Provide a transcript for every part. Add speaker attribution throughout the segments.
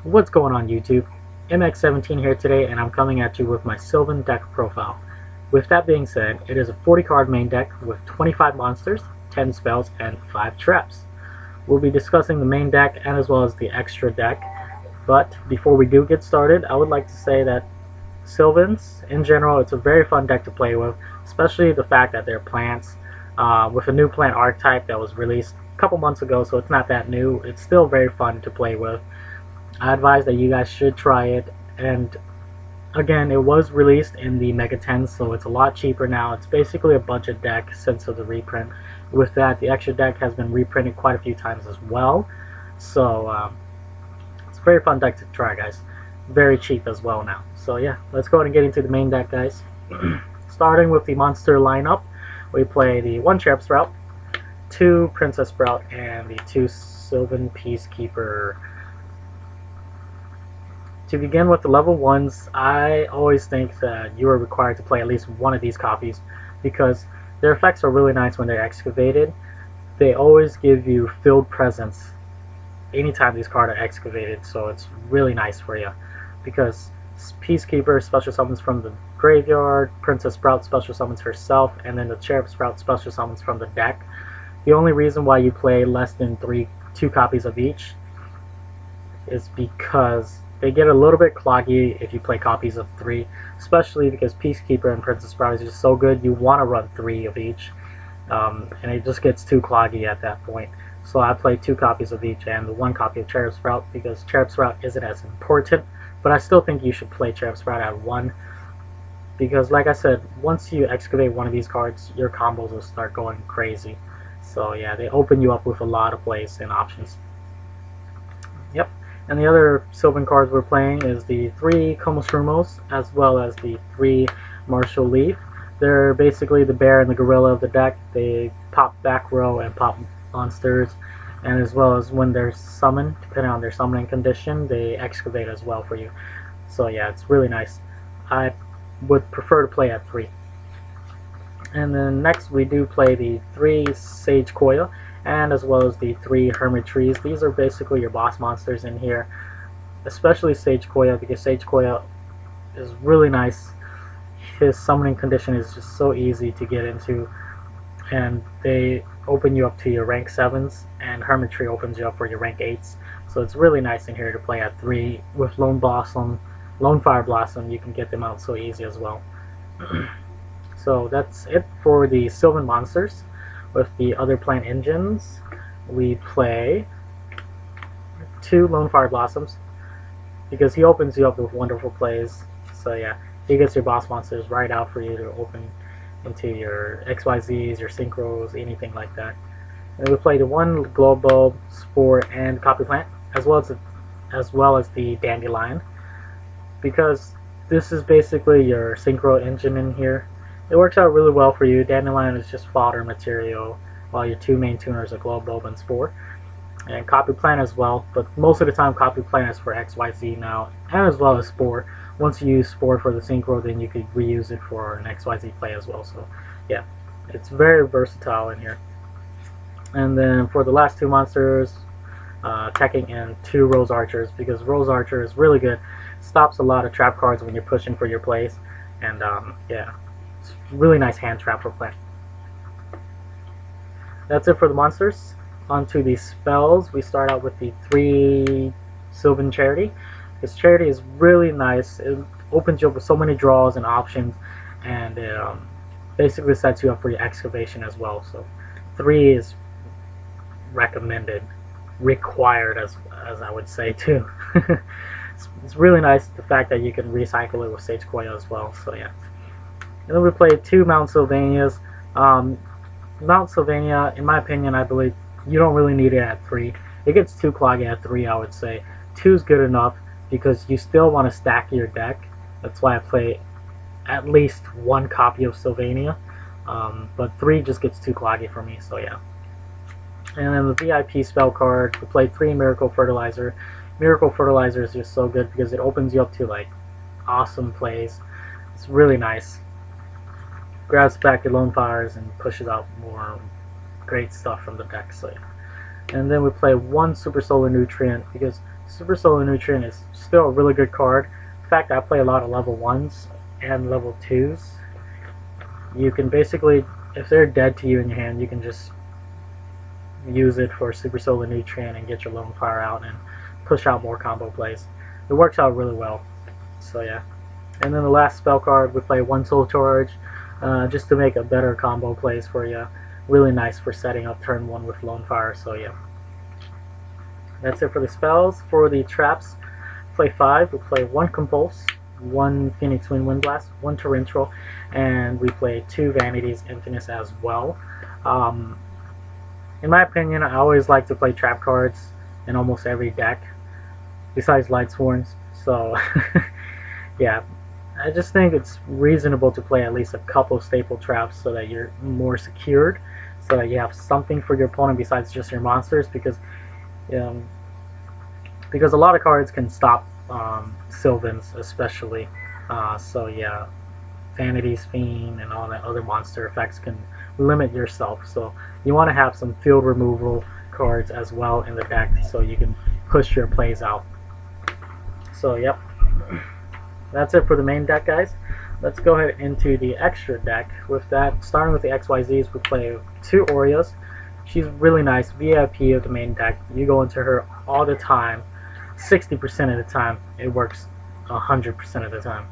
Speaker 1: What's going on YouTube? MX17 here today, and I'm coming at you with my Sylvan deck profile. With that being said, it is a 40 card main deck with 25 monsters, 10 spells, and 5 traps. We'll be discussing the main deck and as well as the extra deck, but before we do get started, I would like to say that Sylvans, in general, it's a very fun deck to play with, especially the fact that they're plants, with a new plant archetype that was released a couple months ago, so it's not that new. It's still very fun to play with. I advise that you guys should try it, and again, it was released in the Mega 10, so it's a lot cheaper now. It's basically a budget deck since of the reprint. With that, the extra deck has been reprinted quite a few times as well, so it's a very fun deck to try, guys. Very cheap as well now. So yeah, let's go ahead and get into the main deck, guys. Starting with the monster lineup, we play the 1 cherubsprout, 2 princessprout, and the 2 Sylvan peaskeeper. To begin with the level 1s, I always think that you are required to play at least one of these copies because their effects are really nice when they're excavated. They always give you filled presence anytime these cards are excavated, so it's really nice for you because Peacekeeper special summons from the graveyard, princessprout special summons herself, and then the cherubsprout special summons from the deck. The only reason why you play less than 2 copies of each is because they get a little bit cloggy if you play copies of 3, especially because Peacekeeper and princessprout is just so good. You want to run 3 of each, and it just gets too cloggy at that point. So I play 2 copies of each and 1 copy of cherubsprout because cherubsprout isn't as important, but I still think you should play cherubsprout at 1 because, like I said, once you excavate one of these cards, your combos will start going crazy. So yeah, they open you up with a lot of plays and options. Yep. And the other Sylvan cards we're playing is the 3 kumushroomo as well as the 3 marshalleaf. They're basically the bear and the gorilla of the deck. They pop back row and pop monsters, and as well as when they're summoned, depending on their summoning condition, they excavate as well for you. So yeah, it's really nice. I would prefer to play at 3. And then next we do play the 3 sagequioa and as well as the 3 hermitrees. These are basically your boss monsters in here, especially sagequioa because sagequioa is really nice. His summoning condition is just so easy to get into, and they open you up to your rank 7s, and hermitree opens you up for your rank 8s. So it's really nice in here to play at 3 with lonefire blossom. You can get them out so easy as well. So that's it for the Sylvan monsters. With the other plant engines, we play 2 lonefire blossoms because he opens you up with wonderful plays. So yeah, he gets your boss monsters right out for you to open into your XYZs, your synchros, anything like that. And we play the 1 glow bulb, spore, and copy plant, as well as the dandelion, because this is basically your synchro engine in here. It works out really well for you. Dandelion is just fodder material, while your 2 main tuners are glow bulb and spore, and copy plant as well. But most of the time, copy plant is for XYZ now, and as well as spore. Once you use spore for the synchro, then you could reuse it for an XYZ play as well. So yeah, it's very versatile in here. And then for the last 2 monsters, teching in 2 Rose Archers because Rose Archer is really good. Stops a lot of trap cards when you're pushing for your plays, and yeah, it's really nice hand trap for play. That's it for the monsters. On to the spells. We start out with the 3 Sylvan Charity. This Charity is really nice. It opens you up with so many draws and options, and it basically sets you up for your excavation as well. So 3 is recommended, required as I would say too. It's really nice the fact that you can recycle it with sagequioa as well. So yeah. And then we played 2 Mount Sylvanias. Mount Sylvania, in my opinion, I believe you don't really need it at 3. It gets too cloggy at 3, I would say. 2 is good enough because you still want to stack your deck. That's why I play at least 1 copy of Sylvania. But 3 just gets too cloggy for me, so yeah. And then the VIP spell card, we played 3 Miracle Fertilizer. Miracle Fertilizer is just so good because it opens you up to like awesome plays. It's really nice. Grabs back your lone fires and pushes out more great stuff from the deck. So yeah. And then we play one Super Solar Nutrient because Super Solar Nutrient is still a really good card. In fact, I play a lot of level 1s and level 2s. You can basically, if they're dead to you in your hand, you can just use it for Super Solar Nutrient and get your lonefire out and push out more combo plays. It works out really well. So yeah. And then the last spell card, we play one Soul Charge just to make a better combo plays for you. Really nice for setting up turn 1 with lonefire. So yeah. That's it for the spells. For the traps, play 5. We play one Compulse, one Phoenix Wind Blast, one Torrential, and we play 2 Vanities Emptiness as well. In my opinion, I always like to play trap cards in almost every deck, besides Lightsworns. So yeah, I just think it's reasonable to play at least a couple staple traps so that you're more secured, so that you have something for your opponent besides just your monsters, because a lot of cards can stop Sylvans especially. So yeah, Vanity's Fiend and all that other monster effects can limit yourself. So you want to have some field removal cards as well in the deck so you can push your plays out. So yep, that's it for the main deck, guys. Let's go ahead into the extra deck. With that, starting with the XYZs, we play 2 Oreos. She's really nice, VIP of the main deck. You go into her all the time, 60% of the time. It works 100% of the time.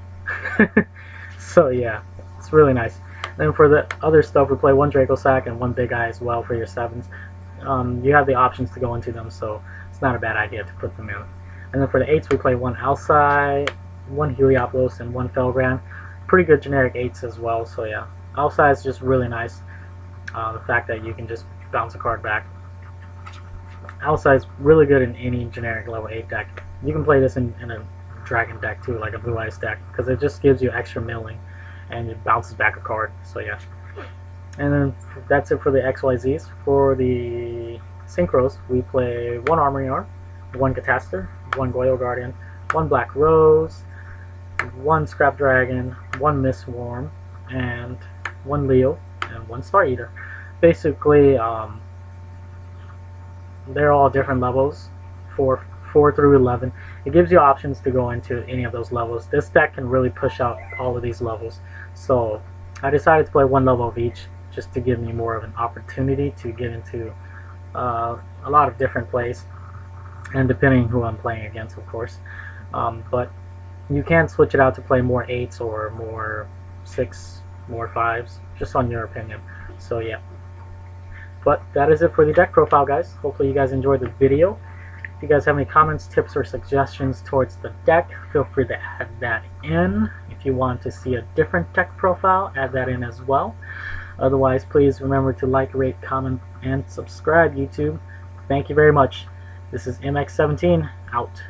Speaker 1: So yeah, it's really nice. Then for the other stuff, we play 1 Draco Sack and 1 Big Eye as well for your 7s. You have the options to go into them, so it's not a bad idea to put them in. And then for the 8s, we play 1 Alcai, 1 Helioplos, and 1 Felgrand. Pretty good generic 8s as well, so yeah. Alcai is just really nice. The fact that you can just bounce a card back. Alcai is really good in any generic level 8 deck. You can play this in a dragon deck too, like a Blue Eyes deck, because it just gives you extra milling and it bounces back a card. So yeah. And then that's it for the XYZs. For the Synchros, we play 1 Armory Arm, 1 Cataster, 1 Goyle Guardian, 1 Black Rose, 1 Scrap Dragon, 1 Mistworm, and 1 Leo, and 1 Star Eater. Basically, they're all different levels, 4 through 11. It gives you options to go into any of those levels. This deck can really push out all of these levels. So I decided to play 1 level of each, just to give me more of an opportunity to get into a lot of different plays, and depending who I'm playing against, of course. But you can switch it out to play more 8s or more 6, more 5s, just on your opinion. So yeah. But that is it for the deck profile, guys. Hopefully you guys enjoyed the video. If you guys have any comments, tips, or suggestions towards the deck, feel free to add that in. If you want to see a different deck profile, add that in as well. Otherwise, please remember to like, rate, comment, and subscribe, YouTube. Thank you very much. This is MX17, out.